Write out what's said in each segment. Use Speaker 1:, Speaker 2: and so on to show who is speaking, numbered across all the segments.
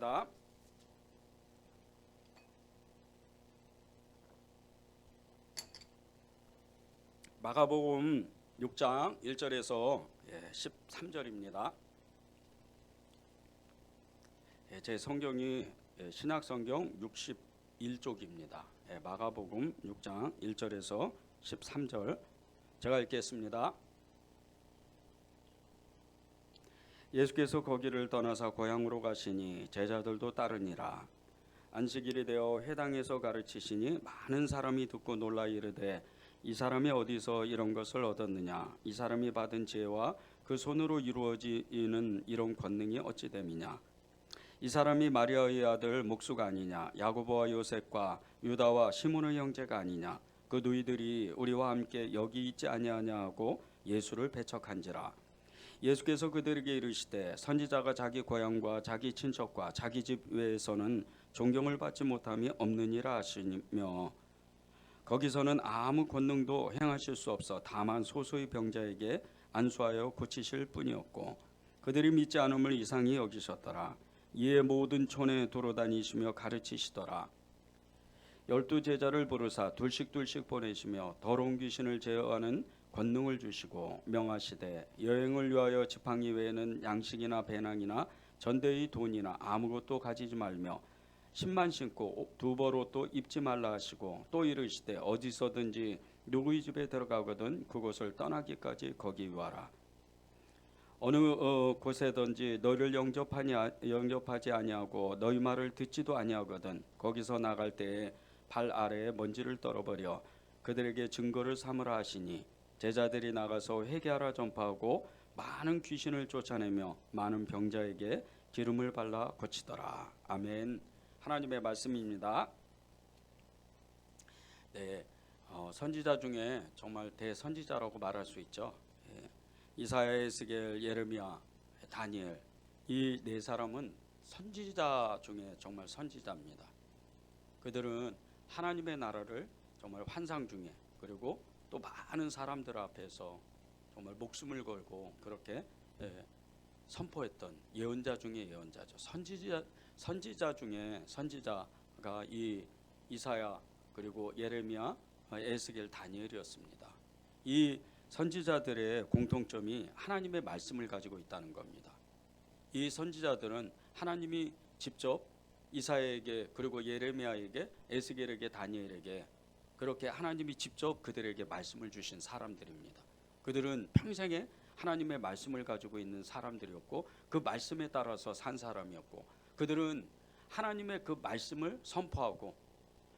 Speaker 1: 읽겠습니다. 마가복음 6장 1절에서 13절입니다. 제 성경이 신약성경 61쪽입니다. 마가복음 6장 1절에서 13절 제가 읽겠습니다. 예수께서 거기를 떠나사 고향으로 가시니 제자들도 따르니라. 안식일이 되어 회당에서 가르치시니 많은 사람이 듣고 놀라 이르되 이 사람이 어디서 이런 것을 얻었느냐? 이 사람이 받은 지혜와 그 손으로 이루어지는 이런 권능이 어찌 됨이냐? 이 사람이 마리아의 아들 목수가 아니냐? 야고보와 요셉과 유다와 시몬의 형제가 아니냐? 그 누이들이 우리와 함께 여기 있지 아니하냐 하고 예수를 배척한지라. 예수께서 그들에게 이르시되 선지자가 자기 고향과 자기 친척과 자기 집 외에서는 존경을 받지 못함이 없느니라 하시며 거기서는 아무 권능도 행하실 수 없어 다만 소수의 병자에게 안수하여 고치실 뿐이었고 그들이 믿지 않음을 이상히 여기셨더라. 이에 모든 촌에 돌아다니시며 가르치시더라. 12 제자를 부르사 둘씩 보내시며 더러운 귀신을 제어하는 권능을 주시고 명하시되 여행을 위하여 지팡이 외에는 양식이나 배낭이나 전대의 돈이나 아무것도 가지지 말며 신만 신고 두벌 옷도 입지 말라 하시고 또 이르시되 어디서든지 누구의 집에 들어가거든 그곳을 떠나기까지 거기 와라. 어느 곳에든지 너를 영접하지 아니하고 너희 말을 듣지도 아니하거든 거기서 나갈 때에 발 아래에 먼지를 떨어버려 그들에게 증거를 삼으라 하시니 제자들이 나가서 회개하라 전파하고 많은 귀신을 쫓아내며 많은 병자에게 기름을 발라 고치더라. 아멘. 하나님의 말씀입니다. 네, 선지자 중에 정말 대선지자라고 말할 수 있죠. 이사야, 에스겔, 예레미야, 다니엘 이 네 사람은 선지자 중에 정말 선지자입니다. 그들은 하나님의 나라를 정말 환상 중에 그리고 또 많은 사람들 앞에서 정말 목숨을 걸고 그렇게 선포했던 예언자 중에 예언자죠. 선지자 중에 선지자가 이 이사야 그리고 예레미야, 에스겔, 다니엘이었습니다. 이 선지자들의 공통점이 하나님의 말씀을 가지고 있다는 겁니다. 이 선지자들은 하나님이 직접 이사야에게 그리고 예레미야에게 에스겔에게 다니엘에게 그렇게 하나님이 직접 그들에게 말씀을 주신 사람들입니다. 그들은 평생에 하나님의 말씀을 가지고 있는 사람들이었고 그 말씀에 따라서 산 사람이었고 그들은 하나님의 그 말씀을 선포하고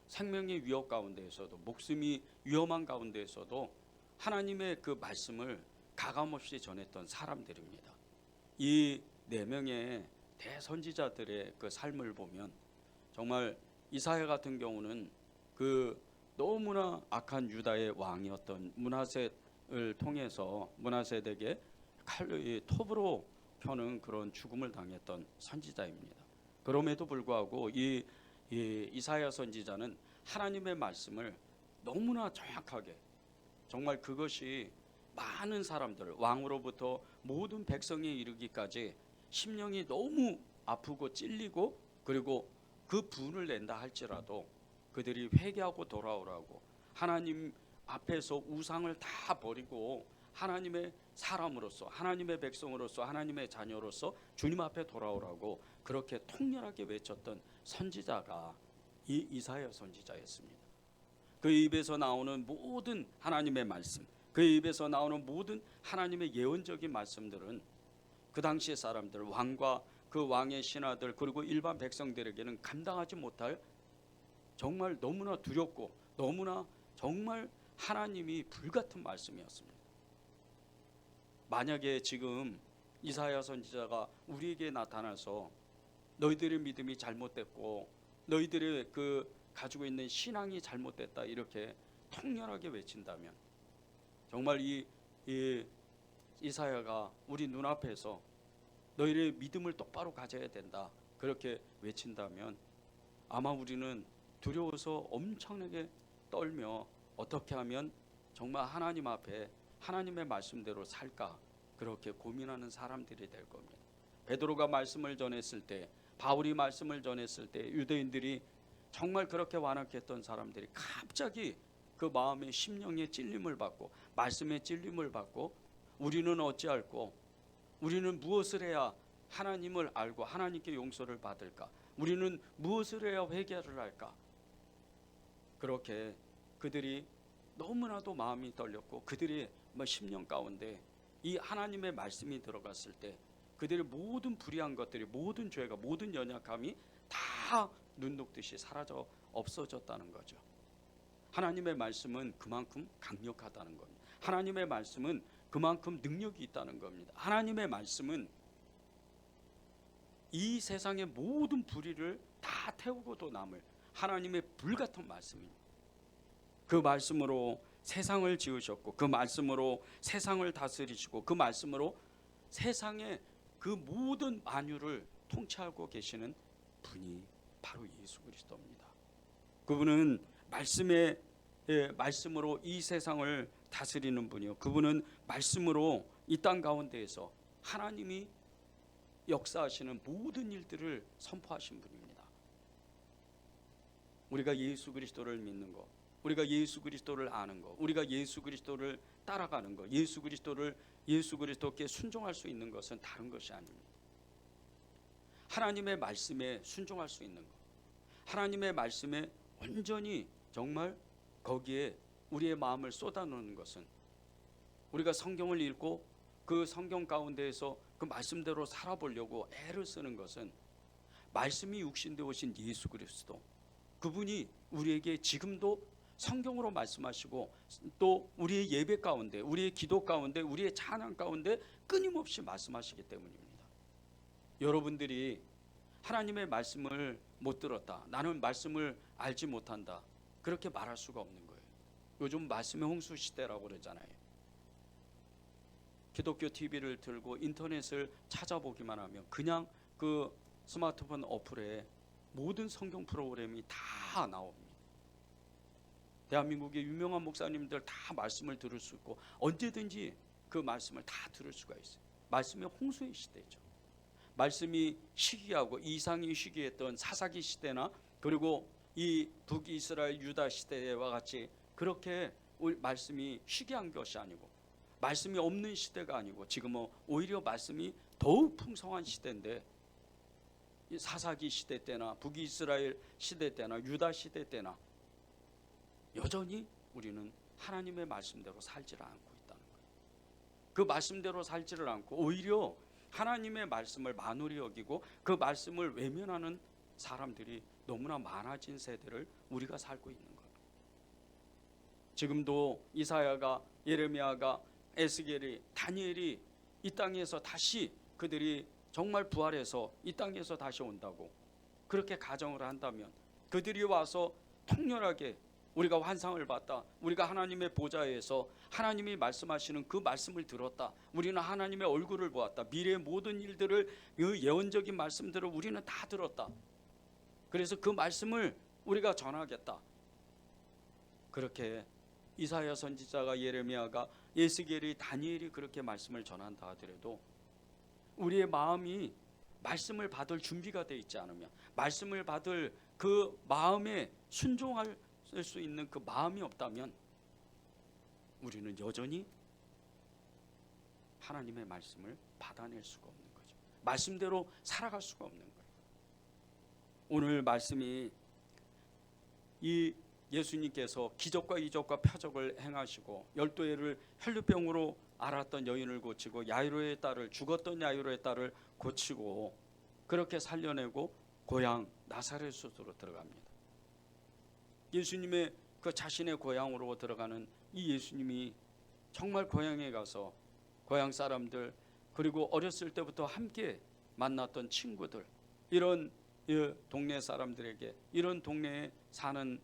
Speaker 1: 생명의 위협 가운데에서도 목숨이 위험한 가운데에서도 하나님의 그 말씀을 가감없이 전했던 사람들입니다. 이 네 명의 대선지자들의 그 삶을 보면 정말 이사야 같은 경우는 그 너무나 악한 유다의 왕이었던 므낫세를 통해서 므낫세에게 톱으로 펴는 그런 죽음을 당했던 선지자입니다. 그럼에도 불구하고 이 이사야 선지자는 하나님의 말씀을 너무나 정확하게 정말 그것이 많은 사람들 왕으로부터 모든 백성에 이르기까지 심령이 너무 아프고 찔리고 그리고 그 분을 낸다 할지라도 그들이 회개하고 돌아오라고 하나님 앞에서 우상을 다 버리고 하나님의 사람으로서 하나님의 백성으로서 하나님의 자녀로서 주님 앞에 돌아오라고 그렇게 통렬하게 외쳤던 선지자가 이 이사야 선지자였습니다. 그 입에서 나오는 모든 하나님의 말씀 그 입에서 나오는 모든 하나님의 예언적인 말씀들은 그 당시의 사람들 왕과 그 왕의 신하들 그리고 일반 백성들에게는 감당하지 못할 정말 너무나 두렵고 너무나 정말 하나님이 불같은 말씀이었습니다. 만약에 지금 이사야 선지자가 우리에게 나타나서 너희들의 믿음이 잘못됐고 너희들의 그 가지고 있는 신앙이 잘못됐다 이렇게 통렬하게 외친다면 정말 이 이사야가 우리 눈앞에서 너희의 믿음을 똑바로 가져야 된다 그렇게 외친다면 아마 우리는 두려워서 엄청나게 떨며 어떻게 하면 정말 하나님 앞에 하나님의 말씀대로 살까 그렇게 고민하는 사람들이 될 겁니다. 베드로가 말씀을 전했을 때 바울이 말씀을 전했을 때 유대인들이 정말 그렇게 완악했던 사람들이 갑자기 그 마음의 심령의 찔림을 받고 말씀의 찔림을 받고 우리는 어찌할꼬, 우리는 무엇을 해야 하나님을 알고 하나님께 용서를 받을까, 우리는 무엇을 해야 회개를 할까. 그렇게 그들이 너무나도 마음이 떨렸고 그들의 심령 가운데 이 하나님의 말씀이 들어갔을 때 그들의 모든 불의한 것들이, 모든 죄가, 모든 연약함이 다 눈 녹듯이 사라져 없어졌다는 거죠. 하나님의 말씀은 그만큼 강력하다는 겁니다. 하나님의 말씀은 그만큼 능력이 있다는 겁니다. 하나님의 말씀은 이 세상의 모든 불의를 다 태우고도 남을 하나님의 불같은 말씀입니다. 그 말씀으로 세상을 지으셨고 그 말씀으로 세상을 다스리시고 그 말씀으로 세상의 그 모든 만유를 통치하고 계시는 분이 바로 예수 그리스도입니다. 그분은 말씀으로 이 세상을 다스리는 분이요, 그분은 말씀으로 이 땅 가운데에서 하나님이 역사하시는 모든 일들을 선포하신 분입니다. 우리가 예수 그리스도를 믿는 것, 우리가 예수 그리스도를 아는 것, 우리가 예수 그리스도를 따라가는 것, 예수 그리스도께 순종할 수 있는 것은 다른 것이 아닙니다. 하나님의 말씀에 순종할 수 있는 것, 하나님의 말씀에 온전히 정말 거기에 우리의 마음을 쏟아놓는 것은, 우리가 성경을 읽고 그 성경 가운데에서 그 말씀대로 살아보려고 애를 쓰는 것은 말씀이 육신되어 오신 예수 그리스도, 그분이 우리에게 지금도 성경으로 말씀하시고 또 우리의 예배 가운데, 우리의 기도 가운데, 우리의 찬양 가운데 끊임없이 말씀하시기 때문입니다. 여러분들이 하나님의 말씀을 못 들었다, 나는 말씀을 알지 못한다, 그렇게 말할 수가 없는 거예요. 요즘 말씀의 홍수 시대라고 그러잖아요. 기독교 TV를 들고 인터넷을 찾아보기만 하면 그냥 그 스마트폰 어플에 모든 성경 프로그램이 다 나옵니다. 대한민국의 유명한 목사님들 다 말씀을 들을 수 있고 언제든지 그 말씀을 다 들을 수가 있어요. 말씀의 홍수의 시대죠. 말씀이 시기하고 이상이 시기했던 사사기 시대나 그리고 이 북이스라엘 유다 시대와 같이 그렇게 말씀이 시기한 것이 아니고 말씀이 없는 시대가 아니고 지금은 오히려 말씀이 더욱 풍성한 시대인데, 사사기 시대 때나 북이스라엘 시대 때나 유다 시대 때나 여전히 우리는 하나님의 말씀대로 살지를 않고 있다는 거예요. 그 말씀대로 살지를 않고 오히려 하나님의 말씀을 만홀히 여기고 그 말씀을 외면하는 사람들이 너무나 많아진 세대를 우리가 살고 있는 거예요. 지금도 이사야가, 예레미야가, 에스겔이, 다니엘이 이 땅에서 다시 그들이 정말 부활해서 이 땅에서 다시 온다고 그렇게 가정을 한다면, 그들이 와서 통렬하게 우리가 환상을 봤다, 우리가 하나님의 보좌에서 하나님이 말씀하시는 그 말씀을 들었다, 우리는 하나님의 얼굴을 보았다, 미래의 모든 일들을, 그 예언적인 말씀들을 우리는 다 들었다, 그래서 그 말씀을 우리가 전하겠다, 그렇게 이사야 선지자가, 예레미야가, 에스겔이, 다니엘이 그렇게 말씀을 전한다 하더라도 우리의 마음이 말씀을 받을 준비가 되어 있지 않으면, 말씀을 받을 그 마음에 순종할 수 있는 그 마음이 없다면 우리는 여전히 하나님의 말씀을 받아낼 수가 없는 거죠. 말씀대로 살아갈 수가 없는 거예요. 오늘 말씀이 이 예수님께서 기적과 이적과 표적을 행하시고 12해를 혈루병으로 앓았던 여인을 고치고 야이로의 딸을, 죽었던 야이로의 딸을 고치고 그렇게 살려내고 고향 나사렛으로 들어갑니다. 예수님의 그 자신의 고향으로 들어가는 이 예수님이 정말 고향에 가서 고향 사람들, 그리고 어렸을 때부터 함께 만났던 친구들, 이런 동네 사람들에게, 이런 동네에 사는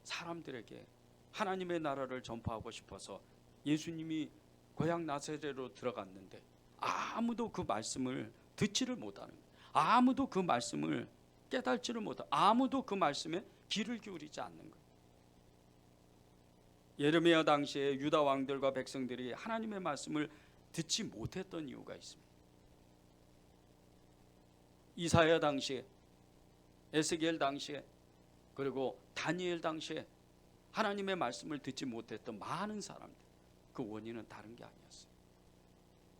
Speaker 1: 사람들에게 하나님의 나라를 전파하고 싶어서 예수님이 고향 나사렛으로 들어갔는데 아무도 그 말씀을 듣지를 못하는 거예요. 아무도 그 말씀을 깨달지를 못하고 아무도 그 말씀에 귀를 기울이지 않는 거예요. 예레미야 당시에 유다 왕들과 백성들이 하나님의 말씀을 듣지 못했던 이유가 있습니다. 이사야 당시에, 에스겔 당시에, 그리고 다니엘 당시에 하나님의 말씀을 듣지 못했던 많은 사람들, 그 원인은 다른 게 아니었어요.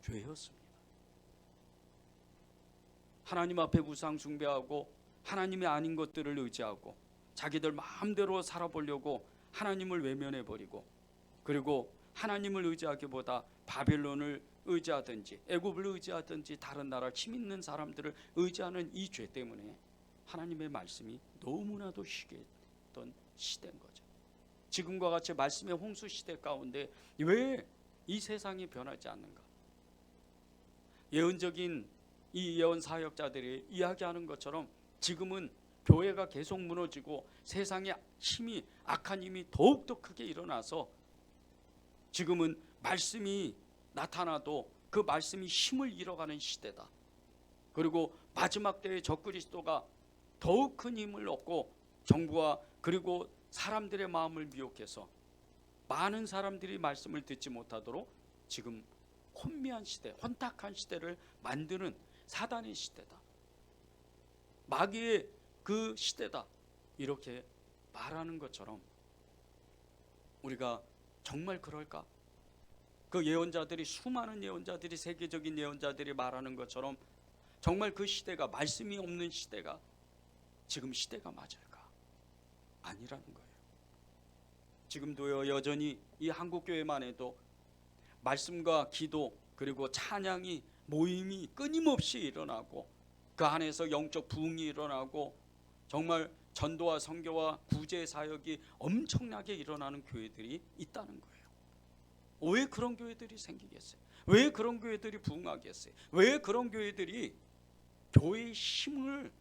Speaker 1: 죄였습니다. 하나님 앞에 우상 숭배하고 하나님이 아닌 것들을 의지하고 자기들 마음대로 살아보려고 하나님을 외면해버리고, 그리고 하나님을 의지하기보다 바벨론을 의지하든지 애굽을 의지하든지 다른 나라 힘 있는 사람들을 의지하는 이 죄 때문에 하나님의 말씀이 너무나도 쉬게 했던 시대인 거죠. 지금과 같이 말씀의 홍수 시대 가운데 왜 이 세상이 변하지 않는가? 예언적인 이 예언 사역자들이 이야기하는 것처럼 지금은 교회가 계속 무너지고 세상의 힘이, 악한 힘이 더욱더 크게 일어나서 지금은 말씀이 나타나도 그 말씀이 힘을 잃어가는 시대다. 그리고 마지막 때에 적그리스도가 더욱 큰 힘을 얻고 정부와 그리고 사람들의 마음을 미혹해서 많은 사람들이 말씀을 듣지 못하도록 지금 혼미한 시대, 혼탁한 시대를 만드는 사단의 시대다, 마귀의 그 시대다, 이렇게 말하는 것처럼 우리가 정말 그럴까? 그 예언자들이, 수많은 예언자들이, 세계적인 예언자들이 말하는 것처럼 정말 그 시대가, 말씀이 없는 시대가 지금 시대가 맞을까? 아니라는 거예요. 지금도 여전히 이 한국교회만 해도 말씀과 기도 그리고 찬양이, 모임이 끊임없이 일어나고 그 안에서 영적 부흥이 일어나고 정말 전도와 선교와 구제 사역이 엄청나게 일어나는 교회들이 있다는 거예요. 왜 그런 교회들이 생기겠어요? 왜 그런 교회들이 부흥하겠어요? 왜 그런 교회들이 교회의 힘을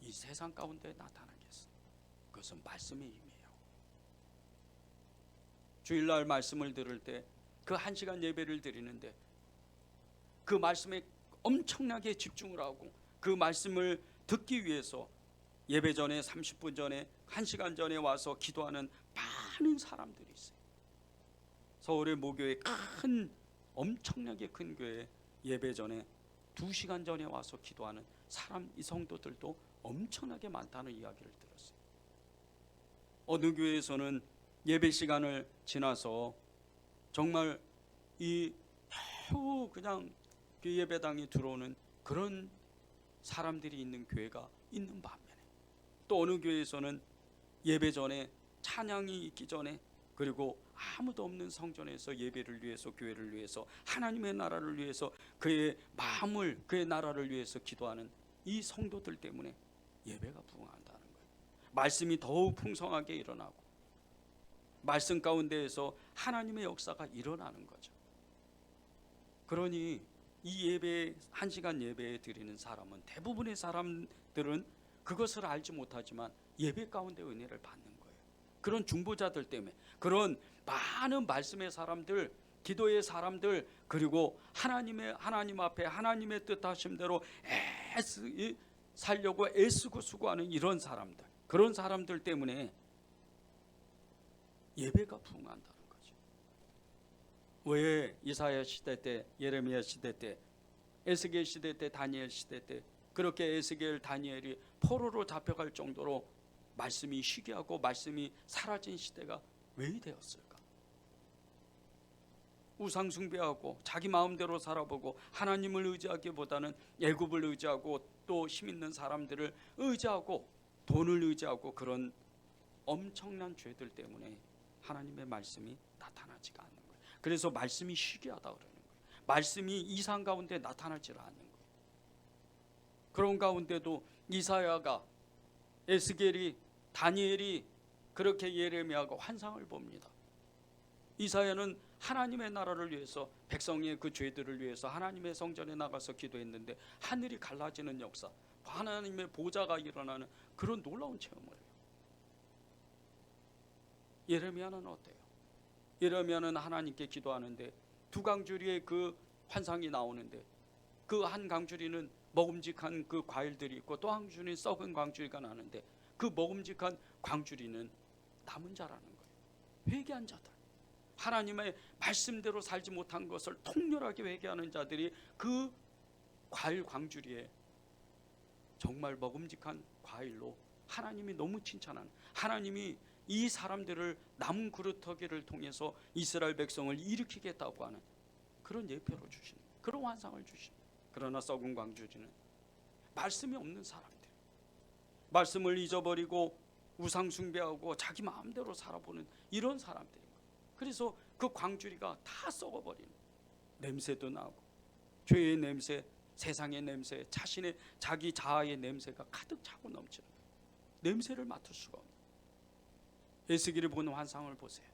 Speaker 1: 이 세상 가운데 나타나겠어요? 그것은 말씀의 힘이에요. 주일날 말씀을 들을 때 그 1시간 예배를 드리는데 그 말씀에 엄청나게 집중을 하고 그 말씀을 듣기 위해서 예배 전에 30분 전에 1시간 전에 와서 기도하는 많은 사람들이 있어요. 서울의 모교의 큰, 엄청나게 큰 교회 예배 전에 2시간 전에 와서 기도하는 사람, 이 성도들도 엄청나게 많다는 이야기를 들었어요. 어느 교회에서는 예배 시간을 지나서 정말 이 겨우 그냥 그 예배당에 들어오는 그런 사람들이 있는 교회가 있는 반면에, 또 어느 교회에서는 예배 전에, 찬양이 있기 전에, 그리고 아무도 없는 성전에서 예배를 위해서, 교회를 위해서, 하나님의 나라를 위해서, 그의 마음을, 그의 나라를 위해서 기도하는 이 성도들 때문에 예배가 부흥한다는 거예요. 말씀이 더욱 풍성하게 일어나고 말씀 가운데에서 하나님의 역사가 일어나는 거죠. 그러니 이 예배, 1시간 예배에 드리는 사람은, 대부분의 사람들은 그것을 알지 못하지만 예배 가운데 은혜를 받는 거예요. 그런 중보자들 때문에, 그런 많은 말씀의 사람들, 기도의 사람들, 그리고 하나님 앞에 하나님의 뜻하심대로 살려고 애쓰고 수고하는 이런 사람들, 그런 사람들 때문에 예배가 부흥한다는 거죠. 왜 이사야 시대 때, 예레미야 시대 때, 에스겔 시대 때, 다니엘 시대 때 그렇게 에스겔, 다니엘이 포로로 잡혀갈 정도로 말씀이 쉬게하고 말씀이 사라진 시대가 왜 되었을까? 우상 숭배하고 자기 마음대로 살아보고 하나님을 의지하기보다는 애굽을 의지하고 또 힘 있는 사람들을 의지하고 돈을 의지하고 그런 엄청난 죄들 때문에 하나님의 말씀이 나타나지가 않는 거예요. 그래서 말씀이 시기하다 그러는 거예요. 말씀이 이상 가운데 나타나지 않는 거예요. 그런 가운데도 이사야가, 에스겔이, 다니엘이, 그렇게 예레미야가 환상을 봅니다. 이사야는 하나님의 나라를 위해서, 백성의 그 죄들을 위해서 하나님의 성전에 나가서 기도했는데 하늘이 갈라지는 역사, 하나님의 보좌가 일어나는 그런 놀라운 체험을 해요. 예레미야는 어때요? 예레미야는 하나님께 기도하는데 두 강주리의 그 환상이 나오는데 그 한 강주리는 먹음직한 그 과일들이 있고 또 한 강주리는 썩은 광주리가 나는데 그 먹음직한 광주리는 남은 자라는 거예요. 회개한 자들, 하나님의 말씀대로 살지 못한 것을 통렬하게 회개하는 자들이 그 과일 광주리에 정말 먹음직한 과일로 하나님이 너무 칭찬하는, 하나님이 이 사람들을 나무 그루터기를 통해서 이스라엘 백성을 일으키겠다고 하는 그런 예표로 주시는, 그런 환상을 주시는. 그러나 썩은 광주지는 말씀이 없는 사람들, 말씀을 잊어버리고 우상 숭배하고 자기 마음대로 살아보는 이런 사람들인 거예요. 그래서 그 광주리가 다 썩어버리는, 냄새도 나고 죄의 냄새, 세상의 냄새, 자신의 자기 자아의 냄새가 가득 차고 넘치는 거예요. 냄새를 맡을 수가 없는. 에스겔이 보는 환상을 보세요.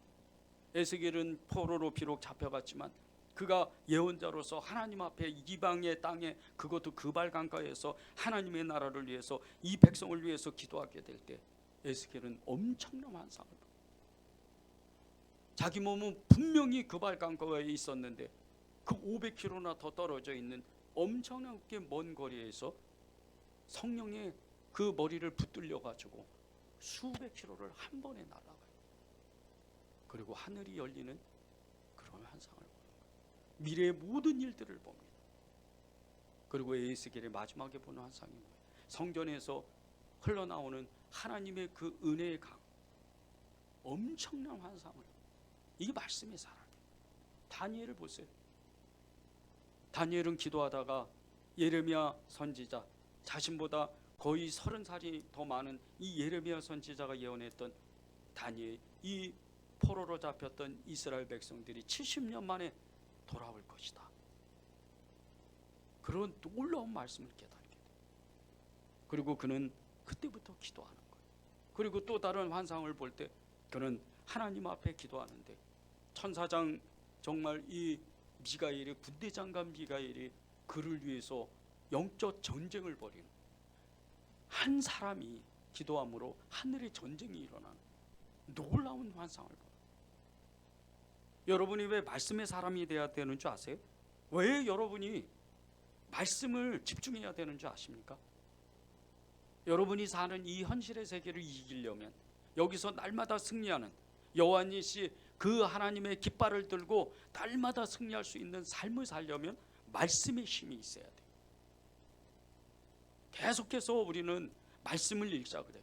Speaker 1: 에스겔은 포로로 비록 잡혀갔지만 그가 예언자로서 하나님 앞에 이방의 땅에, 그것도 그발 강가에서 하나님의 나라를 위해서 이 백성을 위해서 기도하게 될 때 에스겔은 엄청난 환상을 봐. 자기 몸은 분명히 그발 강가에 있었는데 그 500km나 더 떨어져 있는 엄청나게 먼 거리에서 성령의 그 머리를 붙들려 가지고 수백 킬로를 한 번에 날아가요. 그리고 하늘이 열리는 그런 환상을 보는 거예요. 미래의 모든 일들을 봅니다. 그리고 에스겔의 마지막에 보는 환상이 뭐예요? 성전에서 흘러나오는 하나님의 그 은혜의 강, 엄청난 환상을. 이게 말씀의 사람이에요. 다니엘을 보세요. 다니엘은 기도하다가 예레미야 선지자, 자신보다 거의 30살이 더 많은 이 예레미야 선지자가 예언했던 다니엘, 이 포로로 잡혔던 이스라엘 백성들이 70년 만에 돌아올 것이다, 그런 놀라운 말씀을 깨닫게 돼요. 그리고 그는 그때부터 기도하는 거예요. 그리고 또 다른 환상을 볼 때 그는 하나님 앞에 기도하는데 천사장, 정말 이 미가엘이, 군대 장관 미가엘이 그를 위해서 영적 전쟁을 벌이는, 한 사람이 기도함으로 하늘의 전쟁이 일어나는 놀라운 환상을 봐요. 여러분이 왜 말씀의 사람이 되어야 되는 줄 아세요? 왜 여러분이 말씀을 집중해야 되는 줄 아십니까? 여러분이 사는 이 현실의 세계를 이기려면, 여기서 날마다 승리하는 여호와니시 그 하나님의 깃발을 들고 날마다 승리할 수 있는 삶을 살려면 말씀의 힘이 있어야 돼요. 계속해서 우리는 말씀을 읽자 그래요.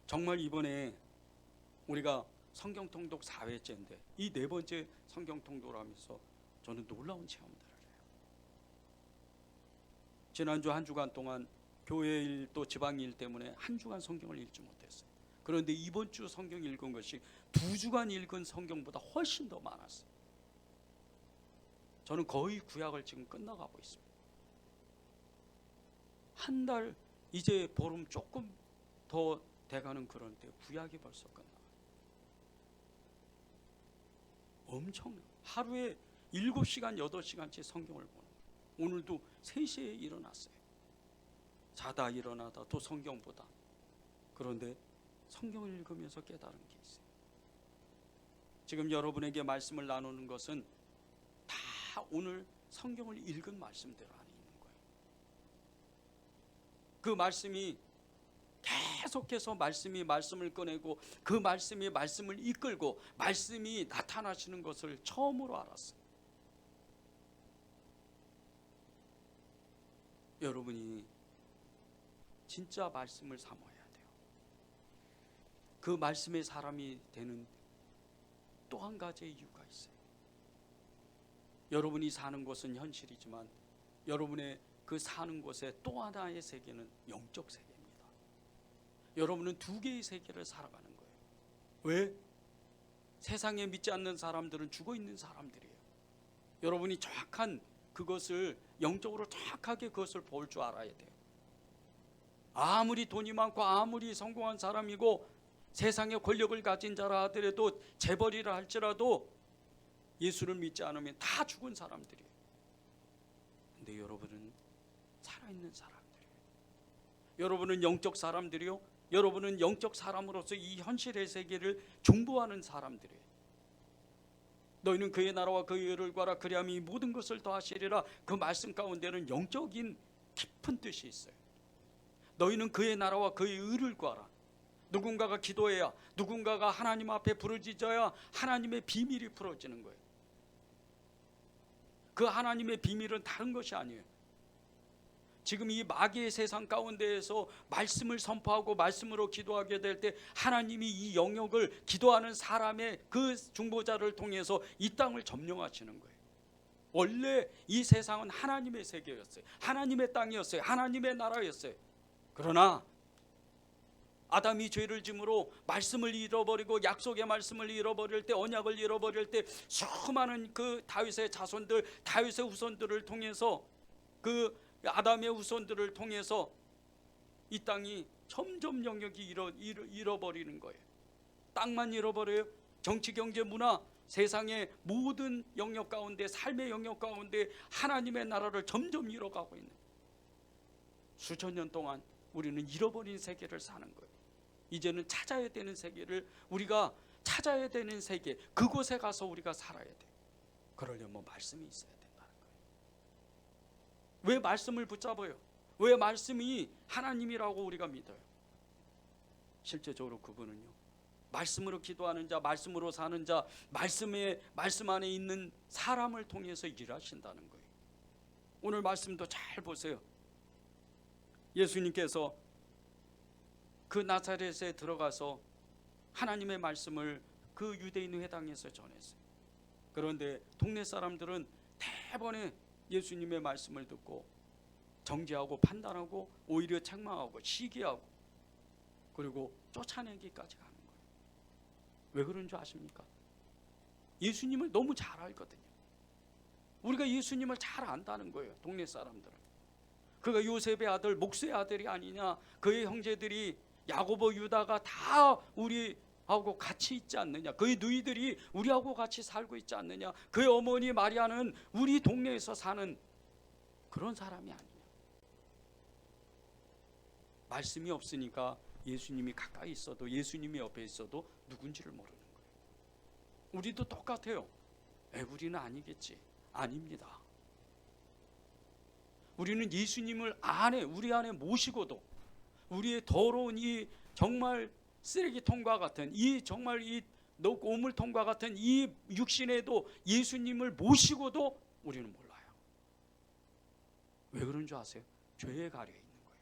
Speaker 1: 정말 이번에 우리가 성경 통독 4회째인데 이 4번째 성경 통독을 하면서 저는 놀라운 체험들을 해요. 지난주 한 주간 동안 교회 일 또 지방 일 때문에 한 주간 성경을 읽지 못했어요. 그런데 이번 주 성경 읽은 것이 2주간 읽은 성경보다 훨씬 더 많았어요. 저는 거의 구약을 지금 끝나가고 있습니다. 한 달, 이제 보름 조금 더 돼가는 그런 때 구약이 벌써 끝나. 엄청 하루에 7시간, 8시간째 성경을 보는. 오늘도 3시에 일어났어요. 자다 일어나다 또 성경 보다. 그런데 성경을 읽으면서 깨달은 게 있어요. 지금 여러분에게 말씀을 나누는 것은 다 오늘 성경을 읽은 말씀들 안에 있는 거예요. 그 말씀이 계속해서 말씀을 꺼내고 그 말씀이 말씀을 이끌고 말씀이 나타나시는 것을 처음으로 알았어요. 여러분이 진짜 말씀을 사모해야 돼요. 그 말씀의 사람이 되는 또 한 가지의 이유가 있어요. 여러분이 사는 곳은 현실이지만 여러분의 그 사는 곳의 또 하나의 세계는 영적 세계입니다. 여러분은 2개의 세계를 살아가는 거예요. 왜? 세상에 믿지 않는 사람들은 죽어 있는 사람들이에요. 여러분이 정확한 그것을, 영적으로 정확하게 그것을 볼 줄 알아야 돼요. 아무리 돈이 많고 아무리 성공한 사람이고 세상에 권력을 가진 자라 하더라도, 재벌이라 할지라도 예수를 믿지 않으면 다 죽은 사람들이에요. 근데 여러분은 살아있는 사람들이에요. 여러분은 영적 사람들이요, 여러분은 영적 사람으로서 이 현실의 세계를 중보하는 사람들이에요. 너희는 그의 나라와 그의 의를 구하라, 그리하면 이 모든 것을 더하시리라. 그 말씀 가운데는 영적인 깊은 뜻이 있어요. 너희는 그의 나라와 그의 의를 구하라. 누군가가 기도해야, 누군가가 하나님 앞에 부르짖어야 하나님의 비밀이 풀어지는 거예요. 그 하나님의 비밀은 다른 것이 아니에요. 지금 이 마귀의 세상 가운데에서 말씀을 선포하고 말씀으로 기도하게 될 때 하나님이 이 영역을 기도하는 사람의 그 중보자를 통해서 이 땅을 점령하시는 거예요. 원래 이 세상은 하나님의 세계였어요. 하나님의 땅이었어요. 하나님의 나라였어요. 그러나 아담이 죄를 짐으로 말씀을 잃어버리고 약속의 말씀을 잃어버릴 때, 언약을 잃어버릴 때 수많은 그 다윗의 자손들, 다윗의 후손들을 통해서, 그 아담의 후손들을 통해서 이 땅이 점점 영역이 잃어버리는 거예요. 땅만 잃어버려요. 정치, 경제, 문화, 세상의 모든 영역 가운데, 삶의 영역 가운데 하나님의 나라를 점점 잃어가고 있는, 수천 년 동안 우리는 잃어버린 세계를 사는 거예요. 이제는 찾아야 되는 세계를, 우리가 찾아야 되는 세계, 그곳에 가서 우리가 살아야 돼요. 그러려면 말씀이 있어야 된다는 거예요. 왜 말씀을 붙잡아요? 왜 말씀이 하나님이라고 우리가 믿어요? 실제적으로 그분은요, 말씀으로 기도하는 자, 말씀으로 사는 자, 말씀 안에 있는 사람을 통해서 일하신다는 거예요. 오늘 말씀도 잘 보세요. 예수님께서 그 나사렛에 들어가서 하나님의 말씀을 그 유대인 회당에서 전했어요. 그런데 동네 사람들은 대번에 예수님의 말씀을 듣고 정죄하고 판단하고 오히려 책망하고 시기하고 그리고 쫓아내기까지 가는 거예요. 왜 그런 줄 아십니까? 예수님을 너무 잘 알거든요. 우리가 예수님을 잘 안다는 거예요. 동네 사람들은. 그가 요셉의 아들, 목수의 아들이 아니냐, 그의 형제들이 야고보, 유다가 다 우리하고 같이 있지 않느냐, 그의 누이들이 우리하고 같이 살고 있지 않느냐, 그의 어머니 마리아는 우리 동네에서 사는 그런 사람이 아니냐. 말씀이 없으니까 예수님이 가까이 있어도, 예수님이 옆에 있어도 누군지를 모르는 거예요. 우리도 똑같아요. 우리는 아니겠지. 아닙니다. 우리는 예수님을 우리 안에 모시고도 우리의 더러운 이 정말 쓰레기통과 같은, 이 정말 이 오물통과 같은 이 육신에도 예수님을 모시고도 우리는 몰라요. 왜 그런 줄 아세요? 죄에 가려 있는 거예요.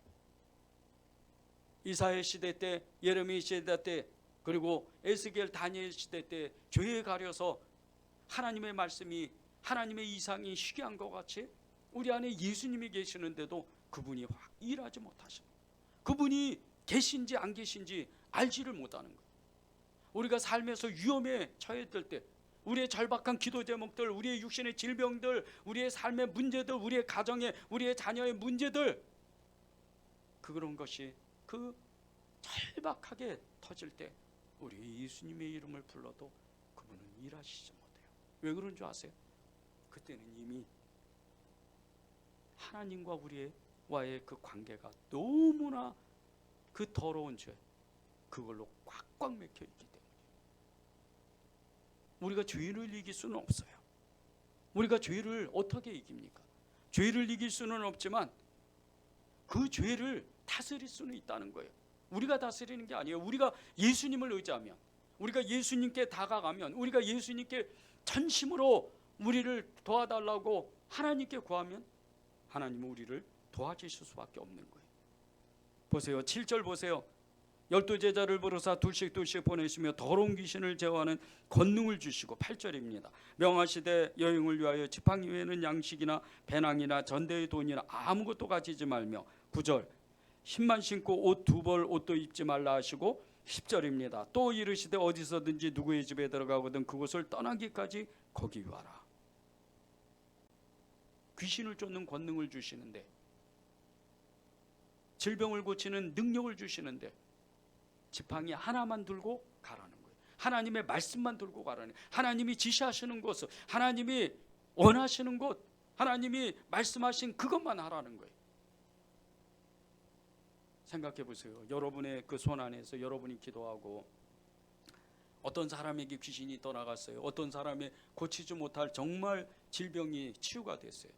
Speaker 1: 이사야 시대 때, 예레미야 시대 때, 그리고 에스겔, 다니엘 시대 때 죄에 가려서 하나님의 말씀이, 하나님의 이상이 희귀한 것 같이 우리 안에 예수님이 계시는데도 그분이 일하지 못하시는 거예요. 그분이 계신지 안 계신지 알지를 못하는 거예요. 우리가 삶에서 위험에 처해들 때, 우리의 절박한 기도 제목들, 우리의 육신의 질병들, 우리의 삶의 문제들, 우리의 가정의, 우리의 자녀의 문제들, 그런 것이 그 절박하게 터질 때 우리 예수님의 이름을 불러도 그분은 일하시지 못해요. 왜 그런 줄 아세요? 그때는 이미 하나님과 우리와의 그 관계가 너무나 그 더러운 죄, 그걸로 꽉꽉 맥혀 있기 때문에 우리가 죄를 이길 수는 없어요. 우리가 죄를 어떻게 이깁니까? 죄를 이길 수는 없지만 그 죄를 다스릴 수는 있다는 거예요. 우리가 다스리는 게 아니에요. 우리가 예수님을 의지하면, 우리가 예수님께 다가가면, 우리가 예수님께 전심으로 우리를 도와달라고 하나님께 구하면 하나님은 우리를 도와주실 수밖에 없는 거예요. 보세요. 7절 보세요. 12제자를 부르사 둘씩 보내시며 더러운 귀신을 제어하는 권능을 주시고, 8절입니다. 명하시되 여행을 위하여 지팡이 외에는 양식이나 배낭이나 전대의 돈이나 아무것도 가지지 말며, 9절 신만 신고 옷 2벌 옷도 입지 말라 하시고, 10절입니다. 또 이르시되 어디서든지 누구의 집에 들어가거든 그곳을 떠나기까지 거기 유하라. 귀신을 쫓는 권능을 주시는데, 질병을 고치는 능력을 주시는데 지팡이 하나만 들고 가라는 거예요. 하나님의 말씀만 들고 가라는 거예요. 하나님이 지시하시는 곳, 하나님이 원하시는 곳, 하나님이 말씀하신 그것만 하라는 거예요. 생각해 보세요. 여러분의 그 손 안에서 여러분이 기도하고 어떤 사람에게 귀신이 떠나갔어요. 어떤 사람의 고치지 못할 정말 질병이 치유가 됐어요.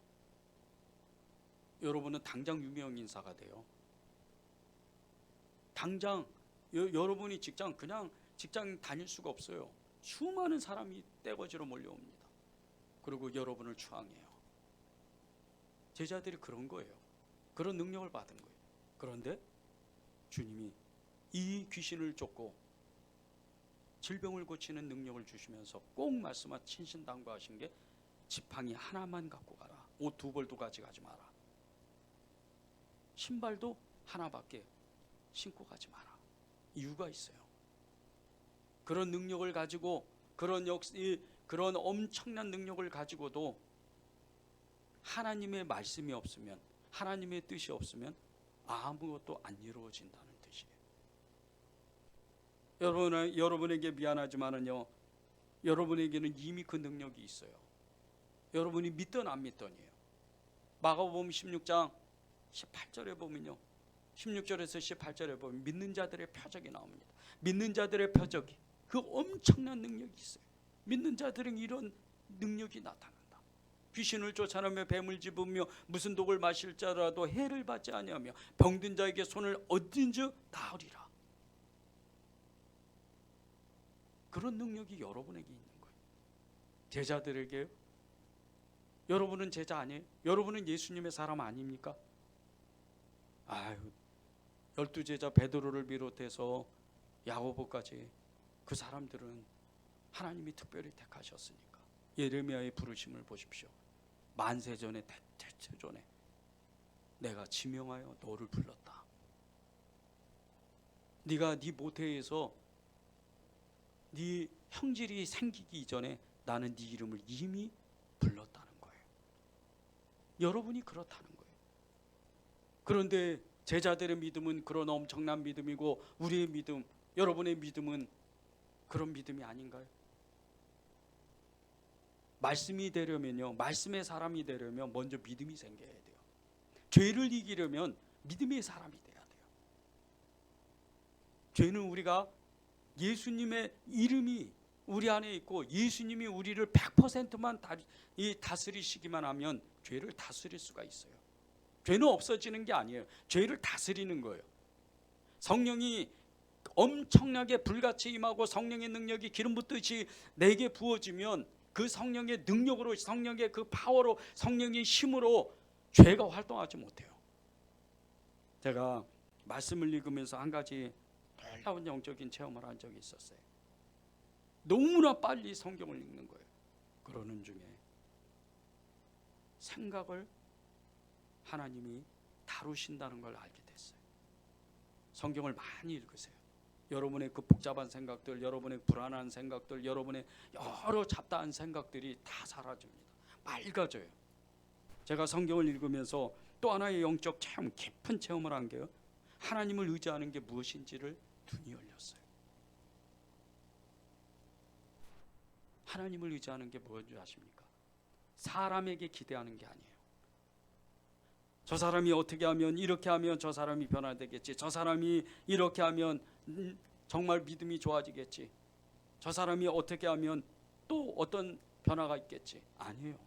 Speaker 1: 여러분은 당장 유명 인사가 돼요. 당장 여러분이 그냥 직장 다닐 수가 없어요. 수많은 사람이 떼거지로 몰려옵니다. 그리고 여러분을 추앙해요. 제자들이 그런 거예요. 그런 능력을 받은 거예요. 그런데 주님이 이 귀신을 쫓고 질병을 고치는 능력을 주시면서 꼭 말씀하신 친신당부하신 게 지팡이 하나만 갖고 가라. 옷 2벌도 가져가지 마라. 신발도 하나밖에 신고 가지 마라. 이유가 있어요. 그런 능력을 가지고 그런 엄청난 능력을 가지고도 하나님의 말씀이 없으면, 하나님의 뜻이 없으면 아무것도 안 이루어진다는 뜻이에요. 여러분에게 미안하지만은요, 여러분에게는 이미 그 능력이 있어요. 여러분이 믿든 안 믿든이에요. 마가복음 16장 18절에 보면요, 16절에서 18절에 보면 믿는 자들의 표적이 나옵니다. 믿는 자들의 표적이, 그 엄청난 능력이 있어요. 믿는 자들은 이런 능력이 나타난다. 귀신을 쫓아내며 뱀을 집으며 무슨 독을 마실 자라도 해를 받지 아니하며 병든 자에게 손을 얻은즉 나으리라. 그런 능력이 여러분에게 있는 거예요. 제자들에게요. 여러분은 제자 아니에요? 여러분은 예수님의 사람 아닙니까? 아유, 12제자 베드로를 비롯해서 야고보까지 그 사람들은 하나님이 특별히 택하셨으니까. 예레미야의 부르심을 보십시오. 만세전에 대체전에 내가 지명하여 너를 불렀다. 네가 네 모태에서 네 형질이 생기기 이전에 나는 네 이름을 이미 불렀다는 거예요. 여러분이 그렇다는 거예요. 그런데 제자들의 믿음은 그런 엄청난 믿음이고 우리의 믿음, 여러분의 믿음은 그런 믿음이 아닌가요? 말씀이 되려면요, 말씀의 사람이 되려면 먼저 믿음이 생겨야 돼요. 죄를 이기려면 믿음의 사람이 돼야 돼요. 죄는 우리가 예수님의 이름이 우리 안에 있고 예수님이 우리를 100%만 다스리시기만 하면 죄를 다스릴 수가 있어요. 죄는 없어지는 게 아니에요. 죄를 다스리는 거예요. 성령이 엄청나게 불같이 임하고 성령의 능력이 기름 붓듯이 내게 부어지면 그 성령의 능력으로, 성령의 그 파워로, 성령의 힘으로 죄가 활동하지 못해요. 제가 말씀을 읽으면서 한 가지 놀라운 영적인 체험을 한 적이 있었어요. 너무나 빨리 성경을 읽는 거예요. 그러는 중에 생각을 하나님이 다루신다는 걸 알게 됐어요. 성경을 많이 읽으세요. 여러분의 그 복잡한 생각들, 여러분의 불안한 생각들, 여러분의 여러 잡다한 생각들이 다 사라집니다. 맑아져요. 제가 성경을 읽으면서 또 하나의 영적 체험, 깊은 체험을 한 게요, 하나님을 의지하는 게 무엇인지를 눈이 열렸어요. 하나님을 의지하는 게 뭔지 아십니까? 사람에게 기대하는 게 아니에요. 저 사람이 어떻게 하면, 이렇게 하면 저 사람이 변화되겠지, 저 사람이 이렇게 하면 정말 믿음이 좋아지겠지, 저 사람이 어떻게 하면 또 어떤 변화가 있겠지. 아니에요.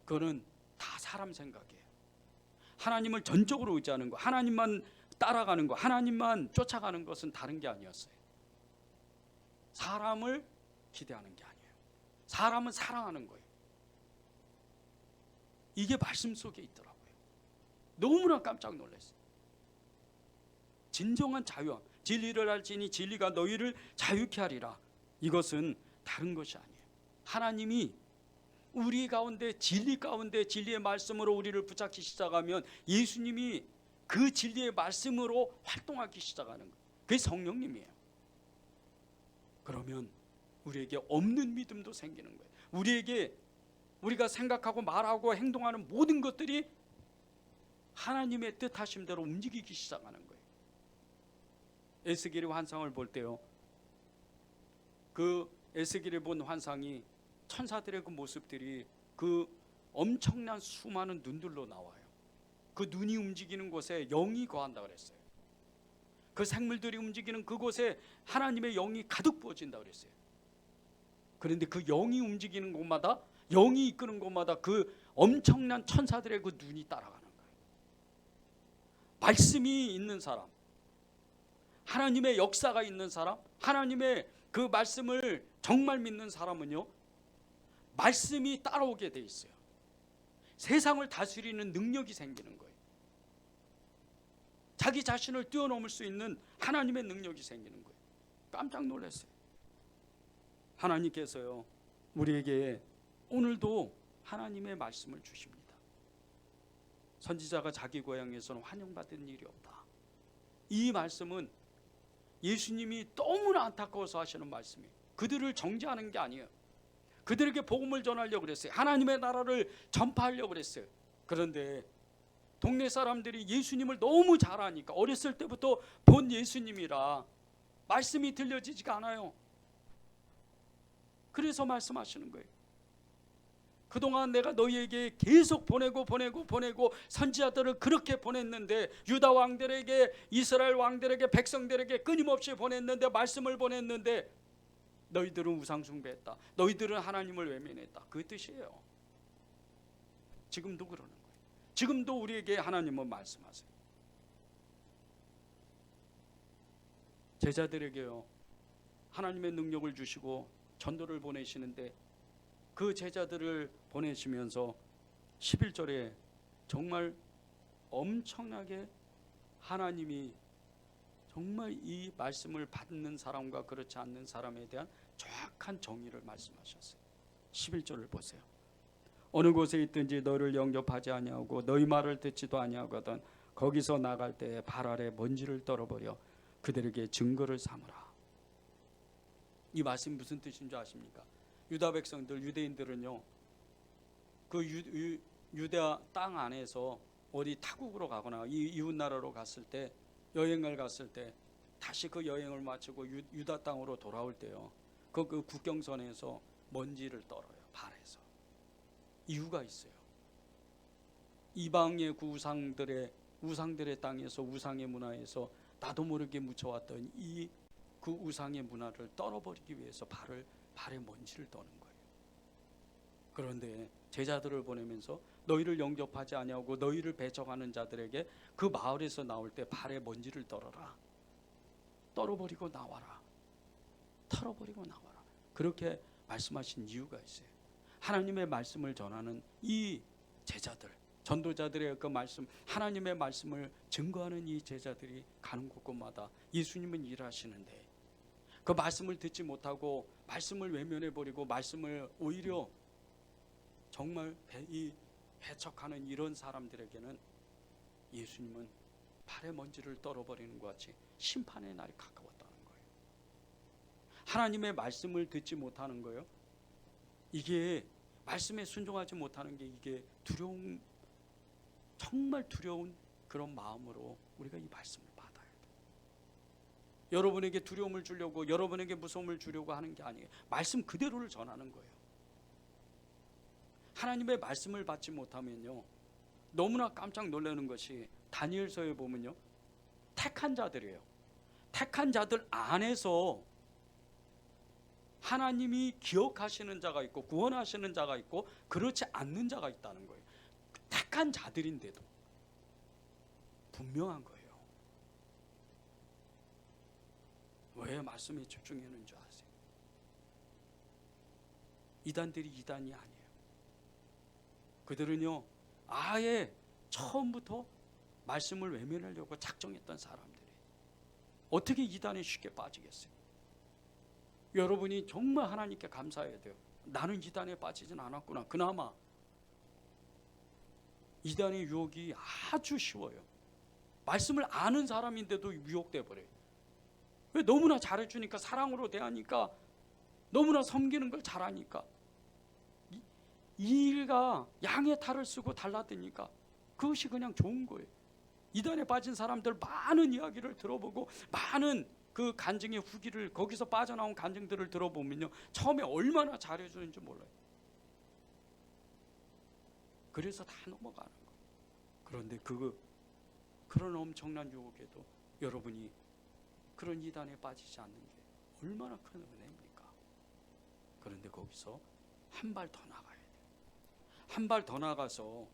Speaker 1: 그거는 다 사람 생각이에요. 하나님을 전적으로 의지하는 거, 하나님만 따라가는 거, 하나님만 쫓아가는 것은 다른 게 아니었어요. 사람을 기대하는 게 아니에요. 사람은 사랑하는 거예요. 이게 말씀 속에 있더라고요. 너무나 깜짝 놀랐어요. 진정한 자유함, 진리를 알지니 진리가 너희를 자유케 하리라. 이것은 다른 것이 아니에요. 하나님이 우리 가운데, 진리 가운데 진리의 말씀으로 우리를 붙잡기 시작하면 예수님이 그 진리의 말씀으로 활동하기 시작하는 거예요. 그게 성령님이에요. 그러면 우리에게 없는 믿음도 생기는 거예요. 우리가 생각하고 말하고 행동하는 모든 것들이 하나님의 뜻하심대로 움직이기 시작하는 거예요. 에스겔의 환상을 볼 때요, 그 에스겔이 본 환상이 천사들의 그 모습들이 그 엄청난 수많은 눈들로 나와요. 그 눈이 움직이는 곳에 영이 거한다고 그랬어요. 그 생물들이 움직이는 그곳에 하나님의 영이 가득 부어진다고 그랬어요. 그런데 그 영이 움직이는 곳마다, 영이 이끄는 곳마다 그 엄청난 천사들의 그 눈이 따라가는 거예요. 말씀이 있는 사람, 하나님의 역사가 있는 사람, 하나님의 그 말씀을 정말 믿는 사람은요, 말씀이 따라오게 돼 있어요. 세상을 다스리는 능력이 생기는 거예요. 자기 자신을 뛰어넘을 수 있는 하나님의 능력이 생기는 거예요. 깜짝 놀랐어요. 하나님께서요, 우리에게 오늘도 하나님의 말씀을 주십니다. 선지자가 자기 고향에서는 환영받은 일이 없다. 이 말씀은 예수님이 너무나 안타까워서 하시는 말씀이에요. 그들을 정죄하는 게 아니에요. 그들에게 복음을 전하려고 그랬어요. 하나님의 나라를 전파하려고 그랬어요. 그런데 동네 사람들이 예수님을 너무 잘 아니까, 어렸을 때부터 본 예수님이라 말씀이 들려지지가 않아요. 그래서 말씀하시는 거예요. 그동안 내가 너희에게 계속 보내고 선지자들을 그렇게 보냈는데, 유다 왕들에게, 이스라엘 왕들에게, 백성들에게 끊임없이 보냈는데, 말씀을 보냈는데 너희들은 우상 숭배했다. 너희들은 하나님을 외면했다. 그 뜻이에요. 지금도 그러는 거예요. 지금도 우리에게 하나님은 말씀하세요. 제자들에게요, 하나님의 능력을 주시고 전도를 보내시는데, 그 제자들을 보내시면서 11절에 정말 엄청나게 하나님이 정말 이 말씀을 받는 사람과 그렇지 않는 사람에 대한 정확한 정의를 말씀하셨어요. 11절을 보세요. 어느 곳에 있든지 너를 영접하지 아니하고 너희 말을 듣지도 아니하거든 거기서 나갈 때에 발 아래 먼지를 떨어버려 그들에게 증거를 삼으라. 이 말씀이 무슨 뜻인 줄 아십니까? 유다 백성들, 유대인들은요, 그 유다 땅 안에서 어디 타국으로 가거나 이웃 나라로 갔을 때, 여행을 갔을 때, 다시 그 여행을 마치고 유다 땅으로 돌아올 때요, 그 국경선에서 먼지를 떨어요. 발에서. 이유가 있어요. 이방의 우상들의 땅에서, 우상의 문화에서 나도 모르게 묻혀왔던 그 우상의 문화를 떨어버리기 위해서 발에 먼지를 떠는 거예요. 그런데 제자들을 보내면서 너희를 영접하지 아니하고 너희를 배척하는 자들에게 그 마을에서 나올 때 발에 먼지를 떨어라. 떨어버리고 나와라. 털어버리고 나와라. 그렇게 말씀하신 이유가 있어요. 하나님의 말씀을 전하는 이 제자들, 전도자들의 그 말씀, 하나님의 말씀을 증거하는 이 제자들이 가는 곳곳마다 예수님은 일하시는데, 그 말씀을 듣지 못하고 말씀을 외면해버리고 말씀을 오히려 정말 배척하는 이런 사람들에게는 예수님은 발에 먼지를 떨어버리는 것 같이 심판의 날이 가까웠다는 거예요. 하나님의 말씀을 듣지 못하는 거예요. 이게 말씀에 순종하지 못하는 게, 이게 정말 두려운 그런 마음으로 우리가 이 말씀을 받아야 돼요. 여러분에게 두려움을 주려고, 여러분에게 무서움을 주려고 하는 게 아니에요. 말씀 그대로를 전하는 거예요. 하나님의 말씀을 받지 못하면요, 너무나 깜짝 놀라는 것이 다니엘서에 보면요, 택한 자들이에요. 택한 자들 안에서 하나님이 기억하시는 자가 있고 구원하시는 자가 있고 그렇지 않는 자가 있다는 거예요. 택한 자들인데도 분명한 거예요. 왜 말씀에 집중하는 줄 아세요? 이단들이 이단이 아니에요. 그들은요, 아예 처음부터 말씀을 외면하려고 작정했던 사람들이에요. 어떻게 이단에 쉽게 빠지겠어요? 여러분이 정말 하나님께 감사해야 돼요. 나는 이단에 빠지진 않았구나. 그나마 이단의 유혹이 아주 쉬워요. 말씀을 아는 사람인데도 유혹돼 버려요. 왜? 너무나 잘해주니까, 사랑으로 대하니까, 너무나 섬기는 걸 잘하니까, 이 일과 양의 탈을 쓰고 달라드니까 그것이 그냥 좋은 거예요. 이단에 빠진 사람들 많은 이야기를 들어보고 많은 그 간증의 후기를, 거기서 빠져나온 간증들을 들어보면요, 처음에 얼마나 잘해주는지 몰라요. 그래서 다 넘어가는 거예요. 그런데 그런 엄청난 유혹에도 여러분이 그런 이단에 빠지지 않는 게 얼마나 큰 은혜입니까? 그런데 거기서 한 발 더 나가야 돼요. 한 발 더 나가서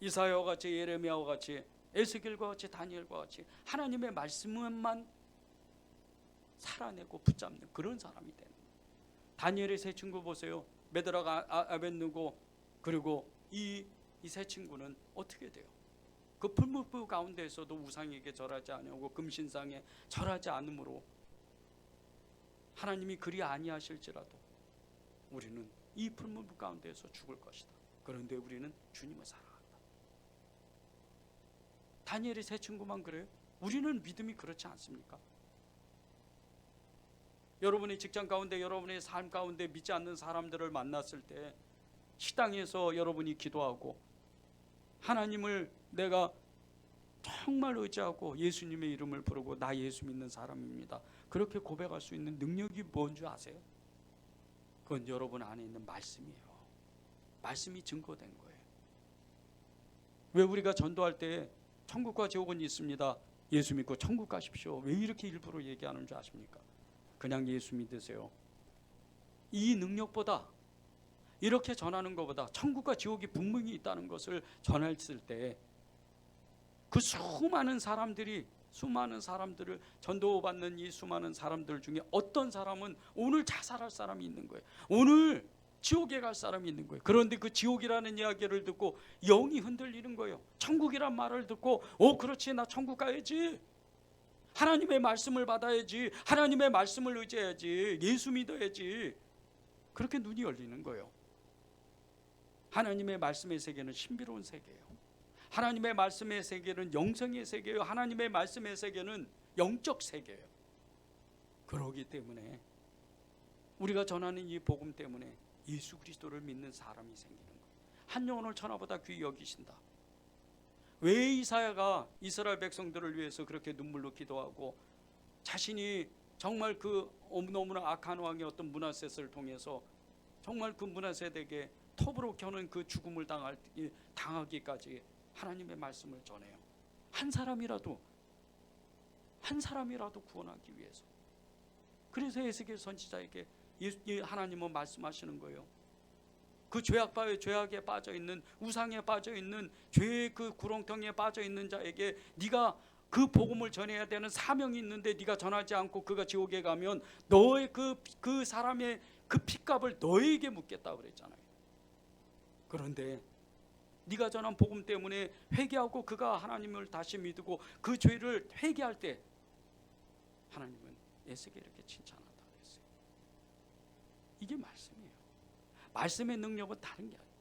Speaker 1: 이사야와 같이, 예레미야와 같이, 에스겔과 같이, 다니엘과 같이 하나님의 말씀만 살아내고 붙잡는 그런 사람이 되는 거예요. 다니엘의 세 친구 보세요. 메드락, 아벳느고, 그리고 이 세 친구는 어떻게 돼요? 그 풀무불 가운데에서도 우상에게 절하지 아니하고 금신상에 절하지 않으므로 하나님이 그리 아니하실지라도 우리는 이 풀무불 가운데에서 죽을 것이다. 그런데 우리는 주님을 사랑한다. 다니엘의 세 친구만 그래요? 우리는 믿음이 그렇지 않습니까? 여러분의 직장 가운데, 여러분의 삶 가운데 믿지 않는 사람들을 만났을 때 식당에서 여러분이 기도하고 하나님을 내가 정말 의지하고 예수님의 이름을 부르고 나 예수 믿는 사람입니다, 그렇게 고백할 수 있는 능력이 뭔지 아세요? 그건 여러분 안에 있는 말씀이에요. 말씀이 증거된 거예요. 왜 우리가 전도할 때 천국과 지옥은 있습니다, 예수 믿고 천국 가십시오, 왜 이렇게 일부러 얘기하는 줄 아십니까? 그냥 예수 믿으세요. 이 능력보다, 이렇게 전하는 것보다 천국과 지옥이 분명히 있다는 것을 전했을 때 그 수많은 사람들을 전도받는 이 수많은 사람들 중에 어떤 사람은 오늘 자살할 사람이 있는 거예요. 오늘 지옥에 갈 사람이 있는 거예요. 그런데 그 지옥이라는 이야기를 듣고 영이 흔들리는 거예요. 천국이란 말을 듣고 그렇지, 나 천국 가야지, 하나님의 말씀을 받아야지, 하나님의 말씀을 의지해야지, 예수 믿어야지, 그렇게 눈이 열리는 거예요. 하나님의 말씀의 세계는 신비로운 세계예요. 하나님의 말씀의 세계는 영성의 세계예요. 하나님의 말씀의 세계는 영적 세계예요. 그러기 때문에 우리가 전하는 이 복음 때문에 예수 그리스도를 믿는 사람이 생기는 거예요. 한 영혼을 천하보다 귀히 여기신다. 왜 이사야가 이스라엘 백성들을 위해서 그렇게 눈물로 기도하고 자신이 정말 그 너무나 악한 왕의 어떤 므낫셋을 통해서 정말 그 므낫셋에게 톱으로 겨눈 그 죽음을 당하기까지 하나님의 말씀을 전해요. 한 사람이라도 구원하기 위해서. 그래서 에스겔 선지자에게 하나님은 말씀하시는 거예요. 그 죄악에 빠져있는, 우상에 빠져있는, 죄의 그 구렁텅이에 빠져있는 자에게 네가 그 복음을 전해야 되는 사명이 있는데 네가 전하지 않고 그가 지옥에 가면 너의 그 사람의 그 핏값을 너에게 묻겠다고 그랬잖아요. 그런데 네가 전한 복음 때문에 회개하고 그가 하나님을 다시 믿고 그 죄를 회개할 때 하나님은 에스겔에게 칭찬하다 그랬어요. 이게 말씀이에요. 말씀의 능력은 다른 게 아니에요.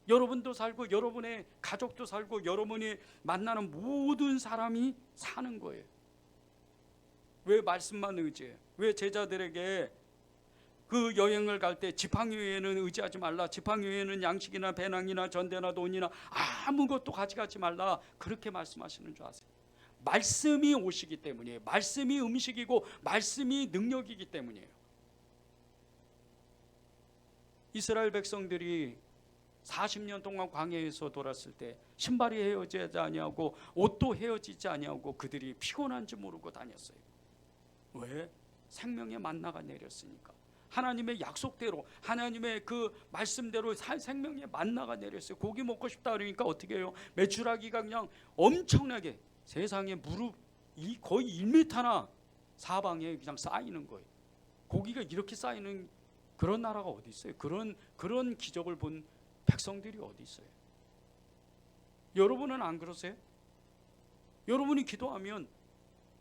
Speaker 1: 여러분도 살고 여러분의 가족도 살고 여러분이 만나는 모든 사람이 사는 거예요. 왜 말씀만 의지해요? 왜 제자들에게 그 여행을 갈 때 지팡이 외에는 의지하지 말라, 지팡이 외에는 양식이나 배낭이나 전대나 돈이나 아무것도 가져가지 말라, 그렇게 말씀하시는 줄 아세요? 말씀이 오시기 때문이에요. 말씀이 음식이고 말씀이 능력이기 때문이에요. 이스라엘 백성들이 40년 동안 광야에서 돌았을 때 신발이 헤어지지 아니하고 옷도 헤어지지 아니하고 그들이 피곤한지 모르고 다녔어요. 왜? 생명의 만나가 내렸으니까. 하나님의 약속대로, 하나님의 그 말씀대로 생명의 만나가 내렸어요. 고기 먹고 싶다 그러니까 어떻게 해요? 메추라기가 그냥 엄청나게 세상에 무릎 거의 1m나 사방에 그냥 쌓이는 거예요. 고기가 이렇게 쌓이는 그런 나라가 어디 있어요? 그런 기적을 본 백성들이 어디 있어요? 여러분은 안 그러세요? 여러분이 기도하면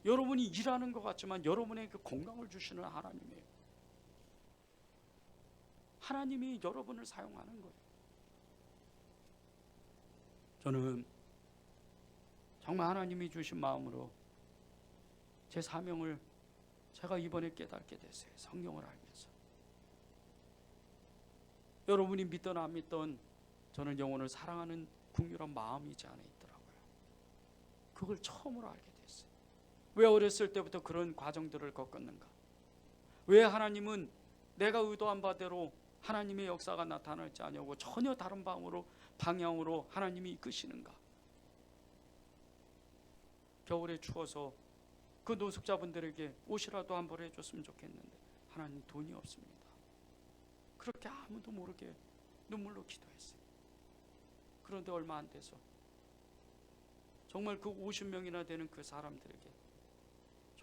Speaker 1: 여러분이 일하는 것 같지만 여러분의 그 건강을 주시는 하나님이에요. 하나님이 여러분을 사용하는 거예요. 저는 정말 하나님이 주신 마음으로 제 사명을 제가 이번에 깨닫게 됐어요. 성경을 알면서. 여러분이 믿던 안 믿던 저는 영혼을 사랑하는 국률한 마음이 제 안에 있더라고요. 그걸 처음으로 알게 됐어요. 왜 어렸을 때부터 그런 과정들을 겪었는가? 왜 하나님은 내가 의도한 바대로 하나님의 역사가 나타날지 아니하고 전혀 다른 방향으로 하나님이 이끄시는가? 겨울에 추워서 그 노숙자분들에게 옷이라도 한 벌 해줬으면 좋겠는데 하나님 돈이 없습니다. 그렇게 아무도 모르게 눈물로 기도했어요. 그런데 얼마 안 돼서 정말 그 50명이나 되는 그 사람들에게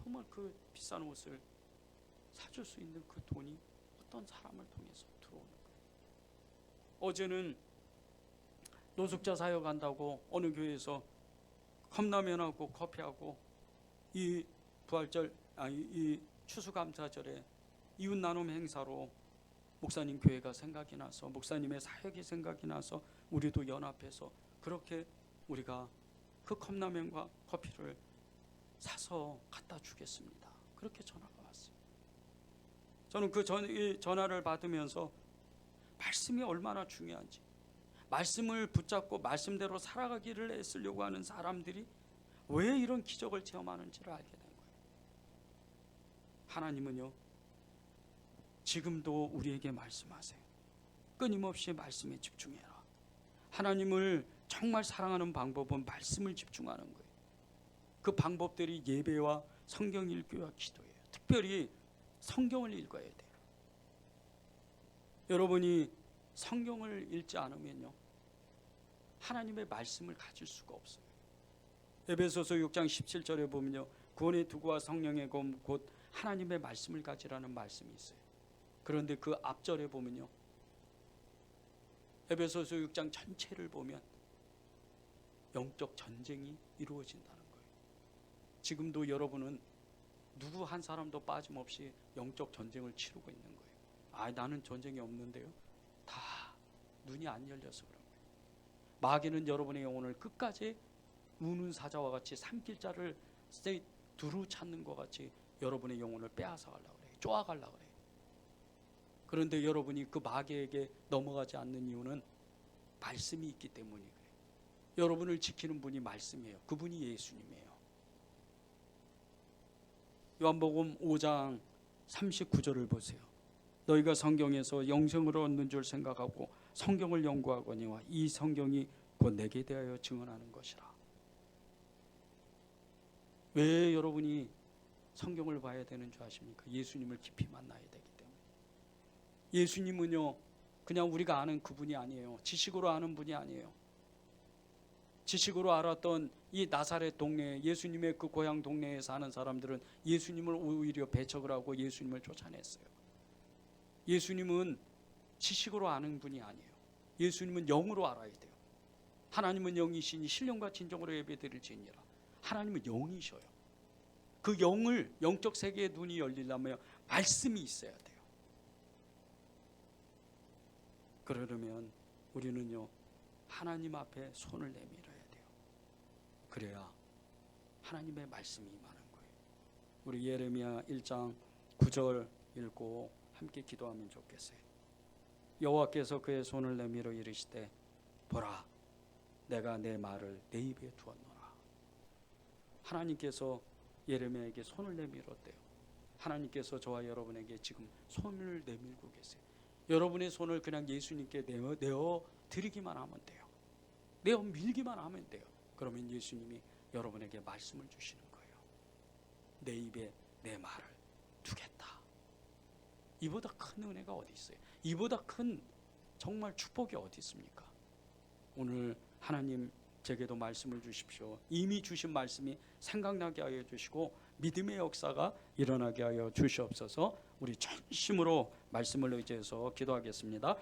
Speaker 1: 정말 그 비싼 옷을 사줄 수 있는 그 돈이 어떤 사람을 통해서 들어오는 거예요. 어제는 노숙자 사역한다고 어느 교회에서 컵라면하고 커피하고 이 이 추수감사절에 이웃 나눔 행사로 목사님 교회가 생각이 나서 목사님의 사역이 생각이 나서 우리도 연합해서 그렇게 우리가 그 컵라면과 커피를 사서 갖다 주겠습니다. 그렇게 전화가 왔어요. 저는 그 전화를 받으면서 말씀이 얼마나 중요한지, 말씀을 붙잡고 말씀대로 살아가기를 애쓰려고 하는 사람들이 왜 이런 기적을 체험하는지를 알게 된 거예요. 하나님은요, 지금도 우리에게 말씀하세요. 끊임없이 말씀에 집중해라. 하나님을 정말 사랑하는 방법은 말씀을 집중하는 거예요. 그 방법들이 예배와 성경 읽기와 기도예요. 특별히 성경을 읽어야 돼요. 여러분이 성경을 읽지 않으면요, 하나님의 말씀을 가질 수가 없어요. 에베소서 6장 17절에 보면요, 구원의 도구와 성령의 검 곧 하나님의 말씀을 가지라는 말씀이 있어요. 그런데 그 앞절에 보면요, 에베소서 6장 전체를 보면 영적 전쟁이 이루어진다는 거예요. 지금도 여러분은 누구 한 사람도 빠짐없이 영적 전쟁을 치르고 있는 거예요. 나는 전쟁이 없는데요. 다 눈이 안 열려서 그런 거예요. 마귀는 여러분의 영혼을 끝까지 우는 사자와 같이 삼킬 자를 두루 찾는 것 같이 여러분의 영혼을 빼앗아 가려고 그래요. 쪼아가려고 그래요. 그런데 여러분이 그 마귀에게 넘어가지 않는 이유는 말씀이 있기 때문이 그래요. 여러분을 지키는 분이 말씀이에요. 그분이 예수님이에요. 요한복음 5장 39절을 보세요. 너희가 성경에서 영생을 얻는 줄 생각하고 성경을 연구하거니와 이 성경이 곧 내게 대하여 증언하는 것이라. 왜 여러분이 성경을 봐야 되는 줄 아십니까? 예수님을 깊이 만나야 되기 때문에. 예수님은요, 그냥 우리가 아는 그분이 아니에요. 지식으로 아는 분이 아니에요. 지식으로 알았던 이 나사렛 동네, 예수님의 그 고향 동네에 사는 사람들은 예수님을 오히려 배척을 하고 예수님을 쫓아냈어요. 예수님은 지식으로 아는 분이 아니에요. 예수님은 영으로 알아야 돼요. 하나님은 영이시니 신령과 진정으로 예배드릴지니라. 하나님은 영이셔요. 그 영을, 영적 세계의 눈이 열리려면 말씀이 있어야 돼요. 그러려면 우리는요, 하나님 앞에 손을 내밀어야 돼요. 그래야 하나님의 말씀이 임하는 거예요. 우리 예레미야 1장 9절 읽고 함께 기도하면 좋겠어요. 여호와께서 그의 손을 내밀어 이르시되 보라, 내가 내 말을 내 입에 두었노라. 하나님께서 예레미야에게 손을 내밀었대요. 하나님께서 저와 여러분에게 지금 손을 내밀고 계세요. 여러분의 손을 그냥 예수님께 내어 드리기만 하면 돼요. 내어 밀기만 하면 돼요. 그러면 예수님이 여러분에게 말씀을 주시는 거예요. 내 입에 내 말을 두겠다. 이보다 큰 은혜가 어디 있어요? 이보다 큰 정말 축복이 어디 있습니까? 오늘 하나님 제게도 말씀을 주십시오. 이미 주신 말씀이 생각나게 하여 주시고 믿음의 역사가 일어나게 하여 주시옵소서. 우리 전심으로 말씀을 의지해서 기도하겠습니다.